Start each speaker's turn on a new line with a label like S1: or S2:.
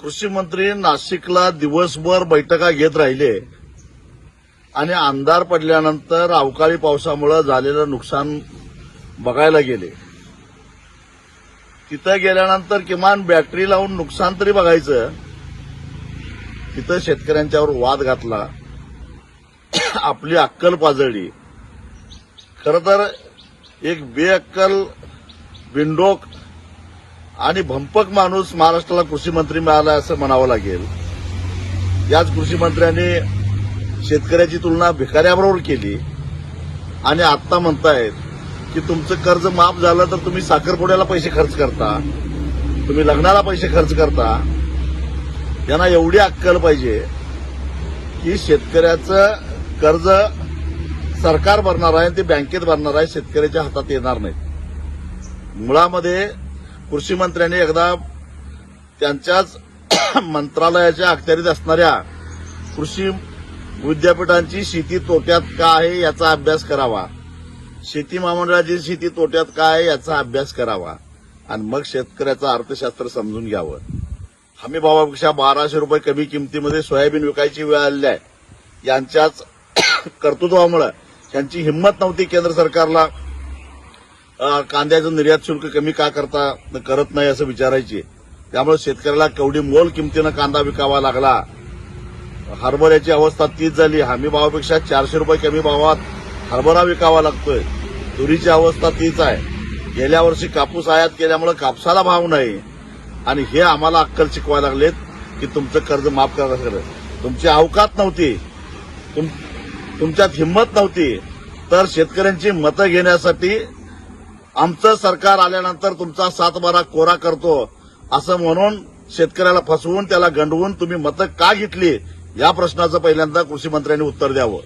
S1: कृषी मंत्री नाशिकला दिवसभर बैठका घेत राहिले आणि अंधार पडल्यानंतर अवकाळी पावसामुळे झालेलं नुकसान बघायला गेले. तिथं गेल्यानंतर किमान बॅटरी लावून नुकसान तरी बघायचं. तिथं शेतकऱ्यांच्यावर वाद घातला, आपली अक्कल पाजळली. खरं तर एक बेअक्कल, बिनडोक आणि भंपक माणूस महाराष्ट्राला कृषी मंत्री मिळाला असं म्हणावं लागेल. याच कृषी मंत्र्यांनी शेतकऱ्याची तुलना भिकाऱ्याबरोबर केली आणि आता म्हणतायत की तुमचं कर्ज माफ झालं तर तुम्ही साखरपुड्याला पैसे खर्च करता, तुम्ही लग्नाला पैसे खर्च करता. त्यांना एवढी अक्कल पाहिजे की शेतकऱ्याचं कर्ज सरकार भरणार आहे आणि ते बँकेत भरणार आहे, शेतकऱ्याच्या हातात येणार नाही. मुळामध्ये कृषी मंत्र्यांनी एकदा त्यांच्याच मंत्रालयाच्या अखत्यारीत असणाऱ्या कृषी विद्यापीठांची शेती तोट्यात का आहे याचा अभ्यास करावा, शेती महामंडळाची शेती तोट्यात का आहे याचा अभ्यास करावा आणि मग शेतकऱ्याचं अर्थशास्त्र समजून घ्यावं. हमी भावापेक्षा 1200 रुपये कमी किमतीमध्ये सोयाबीन विकायची वेळ आलेली आहे. यांच्याच कर्तृत्वामुळे त्यांची हिंमत नव्हती केंद्र सरकारला कांद्याचं निर्यात शुल्क कमी का करत नाही असं विचारायची. त्यामुळे शेतकऱ्याला केवढी मोल किमतीनं कांदा विकावा लागला. हरभऱ्याची अवस्था तीच झाली. हमी भावापेक्षा 400 रुपये कमी भावात हरभरा विकावा लागतोय. तुरीची अवस्था तीच आहे. गेल्या वर्षी कापूस आयात केल्यामुळे कापसाला भाव नाही आणि हे आम्हाला अक्कल शिकवायला लागलेत की तुमचं कर्ज माफ करा. तुमची अवकात नव्हती, तुमच्यात हिंमत नव्हती, तर शेतकऱ्यांची मतं घेण्यासाठी आमचं सरकार आल्यानंतर तुमचा 7/12 कोरा करतो असं म्हणून शेतकऱ्याला फसवून त्याला गंडवून तुम्ही मतं का घेतली या प्रश्नाचं पहिल्यांदा कृषी मंत्र्यांनी उत्तर द्यावं.